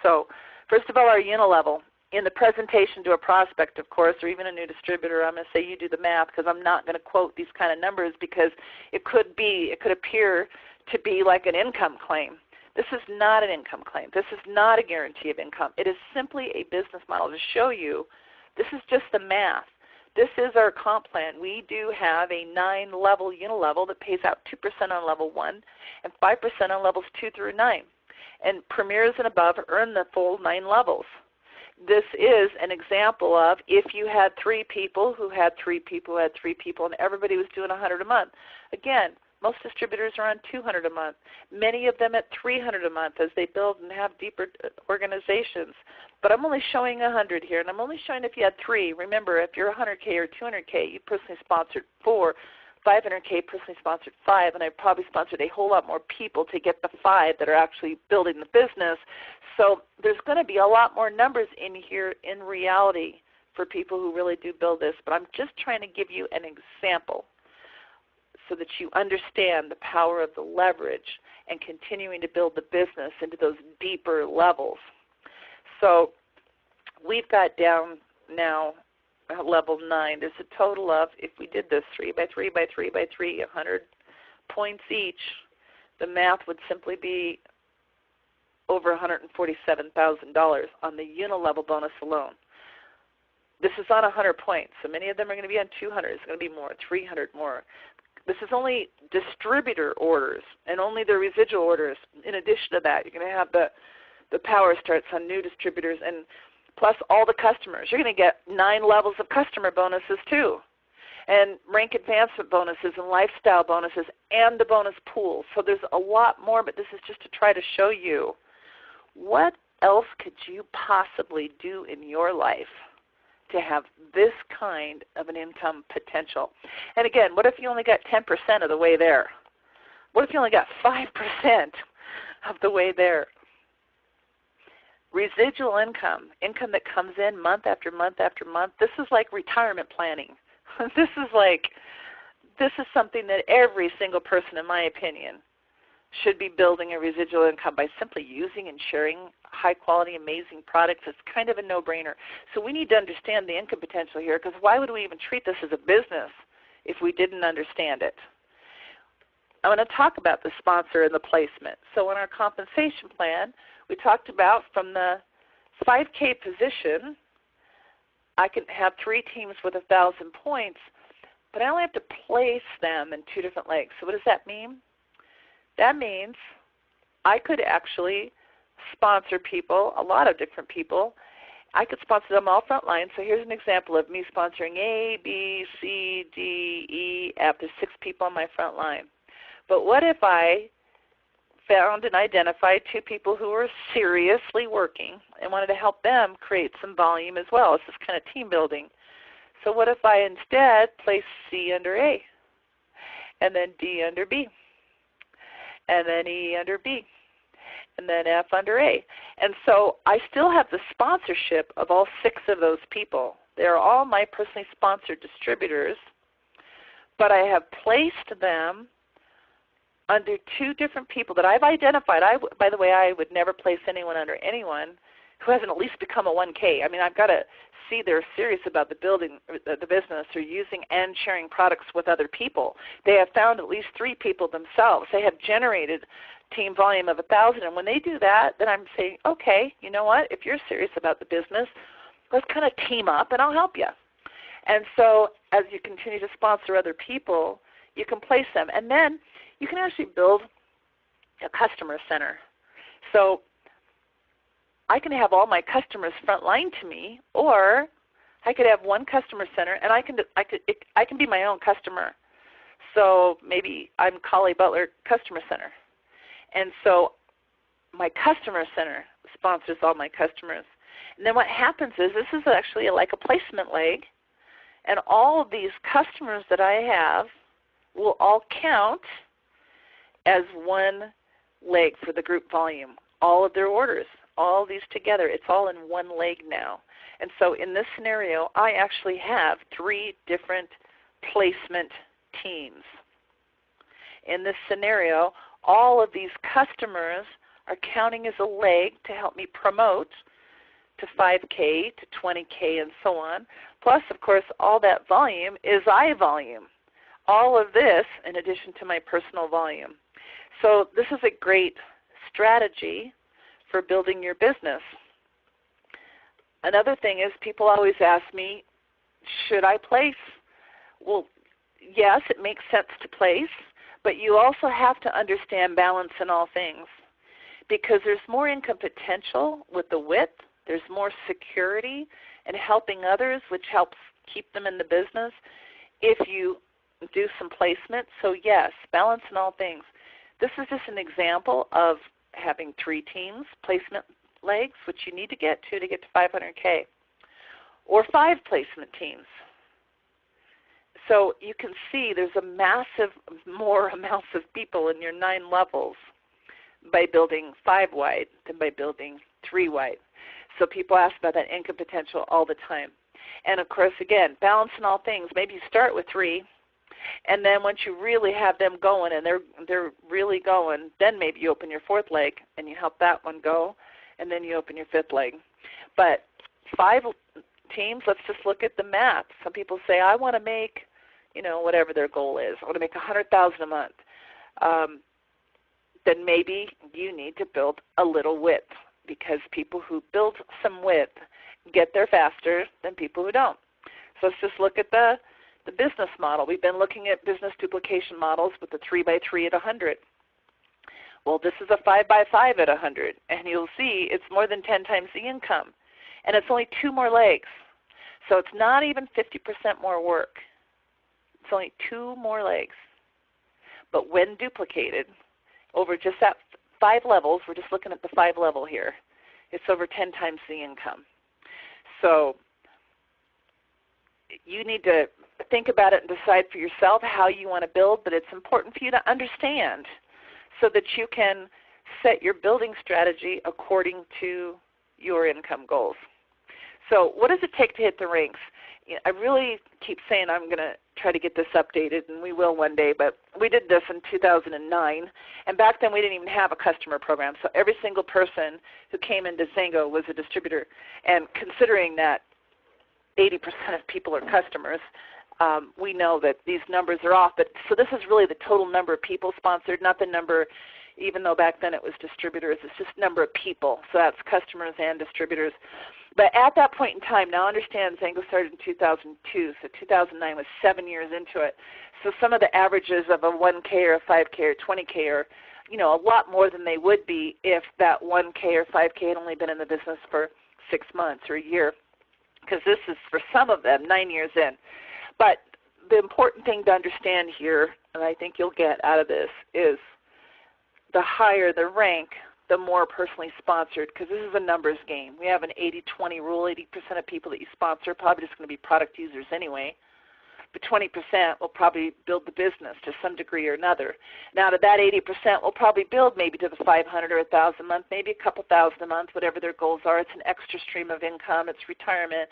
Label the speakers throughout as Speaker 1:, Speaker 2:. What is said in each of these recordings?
Speaker 1: So first of all, our unilevel. In the presentation to a prospect, of course, or even a new distributor, I'm going to say you do the math because I'm not going to quote these kind of numbers because it could appear to be like an income claim. This is not an income claim. This is not a guarantee of income. It is simply a business model to show you this is just the math. This is our comp plan. We do have a 9-level unilevel that pays out 2% on level 1 and 5% on levels 2 through 9. And premiers and above earn the full 9 levels. This is an example of if you had 3 people who had 3 people who had 3 people and everybody was doing $100 a month. Again, most distributors are on $200 a month, many of them at $300 a month as they build and have deeper organizations. But I'm only showing 100 here, and I'm only showing if you had 3. Remember, if you're 100K or 200K, you personally sponsored 4. 500K personally sponsored 5, and I probably sponsored a whole lot more people to get the 5 that are actually building the business. So there's going to be a lot more numbers in here in reality for people who really do build this, but I'm just trying to give you an example so that you understand the power of the leverage and continuing to build the business into those deeper levels. So we've got down now level 9. There's a total of, if we did this 3 by 3 by 3 by 3, 100 points each, the math would simply be over $147,000 on the unilevel bonus alone. This is on 100 points, so many of them are going to be on 200. It's going to be more, 300 more. This is only distributor orders and only the residual orders. In addition to that, you're going to have the power starts on new distributors and plus all the customers. You're going to get 9 levels of customer bonuses too, and rank advancement bonuses and lifestyle bonuses and the bonus pool. So there's a lot more, but this is just to try to show you what else could you possibly do in your life to have this kind of an income potential. And again, what if you only got 10% of the way there? What if you only got 5% of the way there? Residual income, income that comes in month after month after month, this is like retirement planning. This is something that every single person, in my opinion, should be building a residual income by simply using and sharing high-quality, amazing products. It's kind of a no-brainer. So we need to understand the income potential here, because why would we even treat this as a business if we didn't understand it? I'm going to talk about the sponsor and the placement. So in our compensation plan, we talked about from the 5K position, I can have 3 teams with 1,000 points, but I only have to place them in 2 different legs. So what does that mean? That means I could actually sponsor people, a lot of different people. I could sponsor them all front line. So here's an example of me sponsoring A, B, C, D, E, F. There's 6 people on my front line. But what if I found and identified 2 people who were seriously working and wanted to help them create some volume as well? This is kind of team building. So what if I instead place C under A, and then D under B, and then E under B, and then F under A? And so I still have the sponsorship of all 6 of those people. They're all my personally sponsored distributors, but I have placed them under 2 different people that I've identified. By the way, I would never place anyone under anyone who hasn't at least become a 1K. I mean, I've got to see they're serious about the building the business or using and sharing products with other people. They have found at least 3 people themselves. They have generated team volume of 1,000, and when they do that, then I'm saying, okay, you know what? If you're serious about the business, let's kind of team up and I'll help you. And so as you continue to sponsor other people, you can place them. And then you can actually build a customer center. So I can have all my customers front line to me, or I could have one customer center, and I can be my own customer. So maybe I'm Collie Butler Customer Center. And so my customer center sponsors all my customers. And then what happens is this is actually like a placement leg, and all of these customers that I have will all count as one leg for the group volume. All of their orders, all these together, it's all in one leg now. And so in this scenario, I actually have 3 different placement teams. In this scenario, all of these customers are counting as a leg to help me promote to 5K, to 20K, and so on. Plus, of course, all that volume is I volume. All of this in addition to my personal volume. So this is a great strategy for building your business. Another thing is people always ask me, should I place? Well, yes, it makes sense to place, but you also have to understand balance in all things, because there's more income potential with the width. There's more security in helping others, which helps keep them in the business if you do some placement. So yes, balance in all things. This is just an example of having 3 teams, placement legs, which you need to get to 500K, or 5 placement teams. So you can see there's a massive more amounts of people in your 9 levels by building 5 wide than by building 3 wide. So people ask about that income potential all the time. And of course, again, balance in all things. Maybe you start with 3, and then once you really have them going and they're really going, then maybe you open your 4th leg and you help that one go, and then you open your 5th leg. But 5 teams, let's just look at the math. Some people say, I want to make, whatever their goal is. I want to make $100,000 a month. Then maybe you need to build a little width, because people who build some width get there faster than people who don't. So let's just look at the business model. We've been looking at business duplication models with the 3x3 at 100. Well, this is a 5x5 at 100, and you'll see it's more than 10 times the income, and it's only 2 more legs. So it's not even 50% more work. It's only 2 more legs. But when duplicated over just that 5 levels, we're just looking at the 5 level here, it's over 10 times the income. So you need to think about it and decide for yourself how you want to build, but it's important for you to understand so that you can set your building strategy according to your income goals. So what does it take to hit the ranks? I really keep saying I'm going to try to get this updated, and we will one day, but we did this in 2009, and back then we didn't even have a customer program, so every single person who came into Zango was a distributor, and considering that 80% of people are customers, we know that these numbers are off. But so this is really the total number of people sponsored, not the number, even though back then it was distributors, it's just number of people, so that's customers and distributors. But at that point in time, now understand Zango started in 2002, so 2009 was 7 years into it. So some of the averages of a 1K or a 5K or 20K are, a lot more than they would be if that 1K or 5K had only been in the business for 6 months or a year, because this is, for some of them, 9 years in. But the important thing to understand here, and I think you'll get out of this, is the higher the rank, the more personally sponsored, because this is a numbers game. We have an 80-20 rule. 80% of people that you sponsor are probably just going to be product users anyway, but 20% will probably build the business to some degree or another. Now, out of that 80% will probably build maybe to the 500 or 1,000 a month, maybe a couple thousand a month, whatever their goals are. It's an extra stream of income. It's retirement,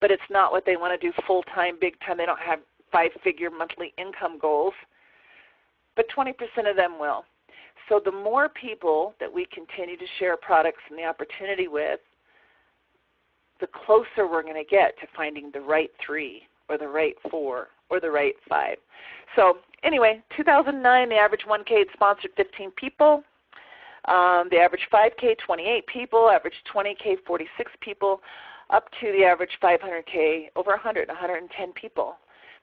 Speaker 1: but it's not what they want to do full-time, big-time. They don't have 5-figure monthly income goals, but 20% of them will. So the more people that we continue to share products and the opportunity with, the closer we're going to get to finding the right 3 or the right 4 or the right 5. So anyway, 2009, the average 1K had sponsored 15 people. The average 5K, 28 people. Average 20K, 46 people. Up to the average 500K, over 110 people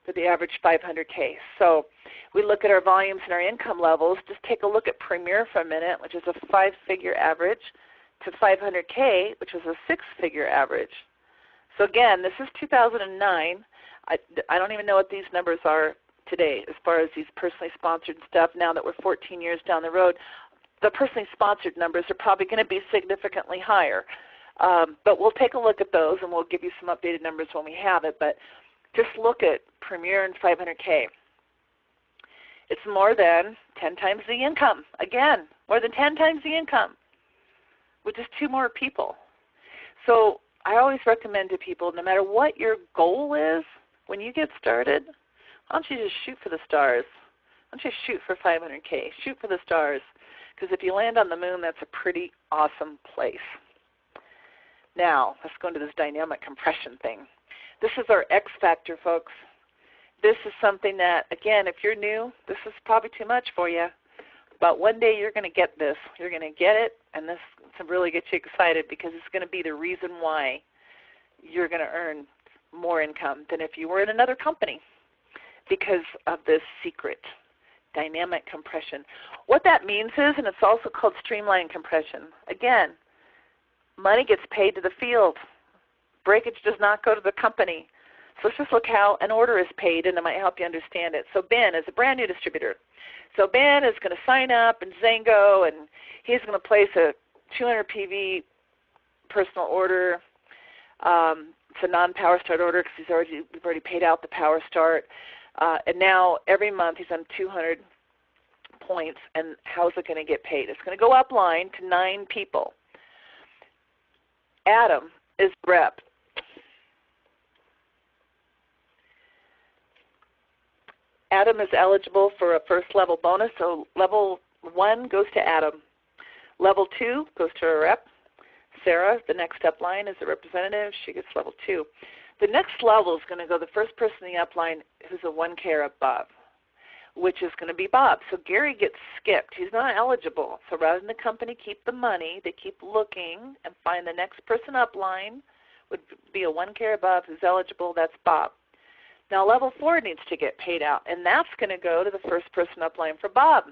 Speaker 1: for the average 500K. So we look at our volumes and our income levels. Just take a look at Premier for a minute, which is a 5-figure average, to 500K, which was a 6-figure average. So again, this is 2009. I don't even know what these numbers are today as far as these personally sponsored stuff. Now that we're 14 years down the road, the personally sponsored numbers are probably going to be significantly higher. But we'll take a look at those, and we'll give you some updated numbers when we have it. But just look at Premier and 500K. It's more than 10 times the income. Again, more than 10 times the income with just 2 more people. So I always recommend to people, no matter what your goal is, when you get started, why don't you just shoot for the stars? Why don't you shoot for 500K? Shoot for the stars. Because if you land on the moon, that's a pretty awesome place. Now, let's go into this dynamic compression thing. This is our X factor, folks. This is something that, again, if you're new, this is probably too much for you. But one day you're going to get this. You're going to get it, and this to really get you excited because it's going to be the reason why you're going to earn more income than if you were in another company because of this secret dynamic compression. What that means is, and it's also called streamline compression, again, money gets paid to the field. Breakage does not go to the company. So let's just look how an order is paid, and it might help you understand it. So Ben is a brand new distributor. So Ben is going to sign up in Zango, and he's going to place a 200 PV personal order. It's a non-Power Start order because we've already paid out the Power Start. And now every month he's on 200 points, and how's it going to get paid? It's going to go upline to 9 people. Adam is rep. Adam is eligible for a first level bonus, so level 1 goes to Adam. Level 2 goes to a rep. Sarah, the next upline, is a representative. She gets level 2. The next level is going to go the first person in the upline who's a 1K or above, which is going to be Bob. So Gary gets skipped. He's not eligible. So rather than the company keep the money, they keep looking and find the next person upline would be a 1K or above who's eligible. That's Bob. Now level 4 needs to get paid out, and that's going to go to the first person upline for Bob,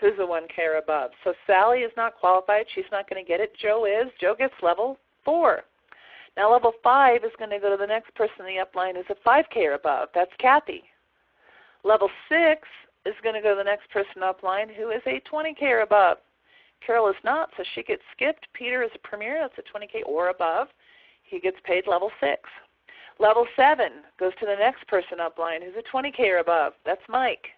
Speaker 1: who's a 1K or above. So Sally is not qualified. She's not going to get it. Joe is. Joe gets level 4. Now level 5 is going to go to the next person in the upline who's a 5K or above. That's Kathy. Level 6 is going to go to the next person upline who is a 20K or above. Carol is not, so she gets skipped. Peter is a premier. That's a 20K or above. He gets paid level 6. Level 7 goes to the next person upline who's a 20K or above. That's Mike.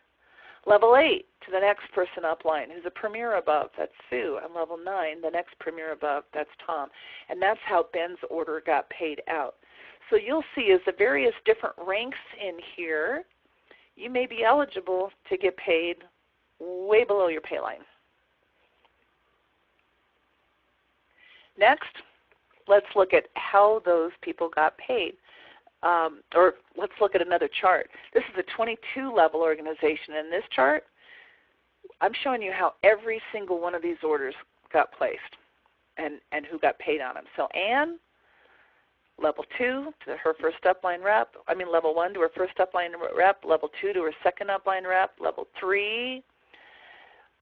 Speaker 1: Level 8 to the next person upline who's a premier above. That's Sue. And level 9, the next premier above, that's Tom. And that's how Ben's order got paid out. So you'll see as the various different ranks in here, you may be eligible to get paid way below your pay line. Next, let's look at how those people got paid. Or let's look at another chart. This is a 22-level organization. In this chart, I'm showing you how every single one of these orders got placed and who got paid on them. So Ann, level 2 to her first upline rep. Level 1 to her first upline rep. Level 2 to her second upline rep. Level 3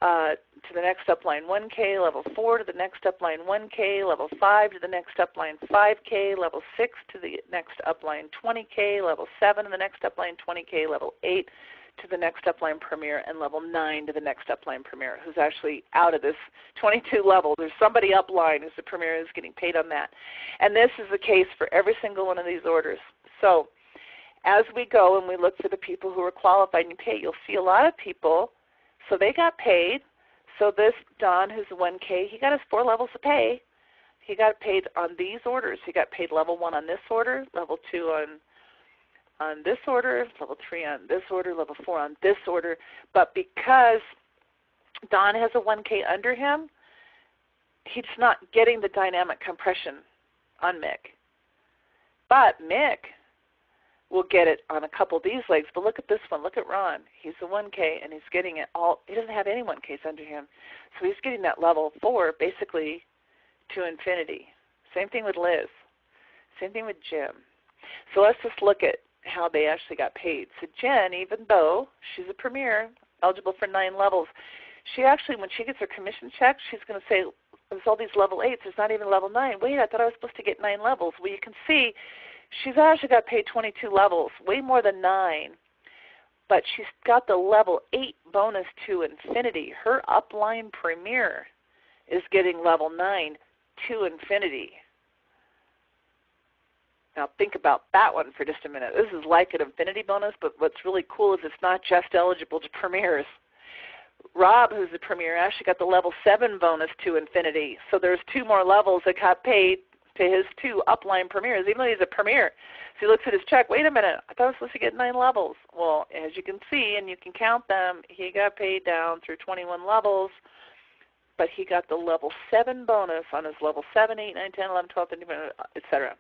Speaker 1: to the next upline 1K, level 4 to the next upline 1K, level 5 to the next upline 5K, level 6 to the next upline 20K, level 7 to the next upline 20K, level 8 to the next upline premier, and level 9 to the next upline premier, who's actually out of this 22 level. There's somebody upline who's the premier who's getting paid on that. And this is the case for every single one of these orders. So as we go and we look for the people who are qualified and pay, you'll see a lot of people. So they got paid. So this Don, who's a 1K, he got his 4 levels of pay. He got paid on these orders. He got paid level 1 on this order, level 2 on this order, level 3 on this order, level 4 on this order. But because Don has a 1K under him, he's not getting the dynamic compression on Mick. But Mick will get it on a couple of these legs. But look at this one. Look at Ron. He's a 1K, and he's getting it all. He doesn't have any 1Ks under him. So he's getting that level 4 basically to infinity. Same thing with Liz. Same thing with Jim. So let's just look at how they actually got paid. So Jen, even though she's a premier, eligible for 9 levels, she actually, when she gets her commission check, she's going to say, there's all these level 8s. There's not even level 9. Wait, I thought I was supposed to get 9 levels. Well, you can see she's actually got paid 22 levels, way more than 9. But she's got the level 8 bonus to infinity. Her upline premier is getting level 9 to infinity. Now think about that one for just a minute. This is like an infinity bonus, but what's really cool is it's not just eligible to premiers. Rob, who's the premier, actually got the level 7 bonus to infinity. So there's 2 more levels that got paid to his 2 upline premiers, even though he's a premier. So he looks at his check, wait a minute, I thought I was supposed to get 9 levels. Well, as you can see, and you can count them, he got paid down through 21 levels but he got the level 7 bonus on his level 7, 8, 9, 10, 11, 12, 13, etc.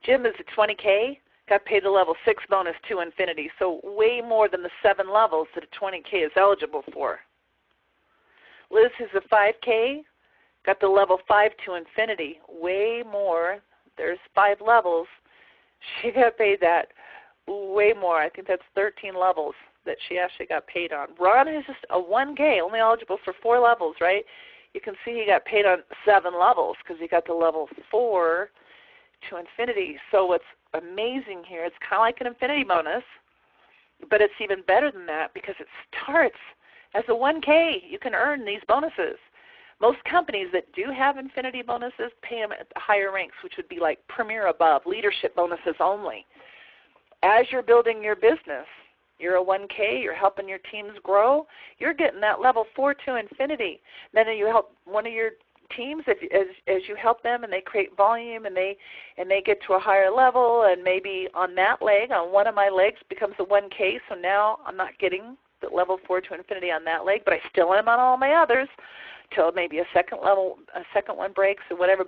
Speaker 1: Jim is at 20K, got paid the level 6 bonus to infinity, so way more than the 7 levels that a 20K is eligible for. Liz, who's a 5K, got the level 5 to infinity, way more. There's 5 levels. She got paid that way more. I think that's 13 levels that she actually got paid on. Ron is just a 1K, only eligible for 4 levels, right? You can see he got paid on 7 levels because he got the level 4 to infinity. So what's amazing here, it's kind of like an infinity bonus, but it's even better than that because it starts as a 1K. You can earn these bonuses. Most companies that do have infinity bonuses pay them at the higher ranks, which would be like premier above, leadership bonuses only. As you're building your business, you're a 1K, you're helping your teams grow, you're getting that level 4 to infinity. Then you help one of your teams as you help them and they create volume and they get to a higher level, and maybe on that leg, on one of my legs becomes a 1K, so now I'm not getting the level 4 to infinity on that leg, but I still am on all my others till maybe a second one breaks or whatever.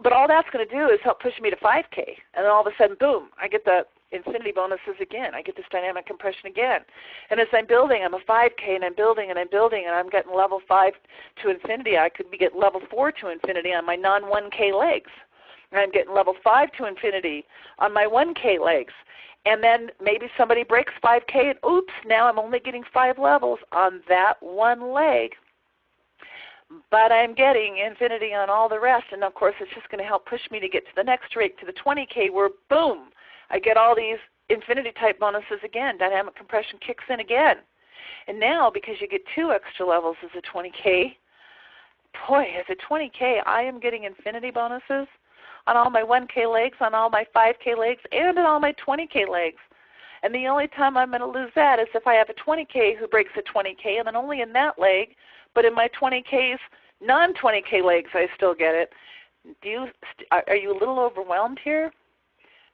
Speaker 1: But all that's going to do is help push me to 5K, and then all of a sudden, boom, I get the infinity bonuses again. I get this dynamic compression again. And as I'm building, I'm a 5K, and I'm building, and I'm building, and I'm getting level 5 to infinity. I could be getting level 4 to infinity on my non-1K legs. And I'm getting level 5 to infinity on my 1K legs. And then maybe somebody breaks 5K, and oops, now I'm only getting 5 levels on that one leg. But I'm getting infinity on all the rest. And, of course, it's just going to help push me to get to the next rate, to the 20K, where, boom, I get all these infinity-type bonuses again. Dynamic compression kicks in again. And now, because you get 2 extra levels as a 20K, boy, as a 20K, I am getting infinity bonuses on all my 1K legs, on all my 5K legs, and on all my 20K legs. And the only time I'm going to lose that is if I have a 20K who breaks a 20K, and then only in that leg, but in my 20K's non-20K legs I still get it. Are you a little overwhelmed here?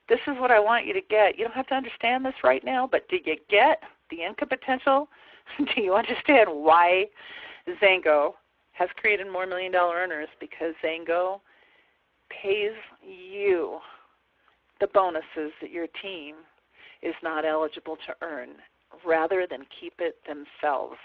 Speaker 1: This is what I want you to get. You don't have to understand this right now, but do you get the income potential? Do you understand why Zango has created more $1 million earners? Because Zango pays you the bonuses that your team is not eligible to earn rather than keep it themselves.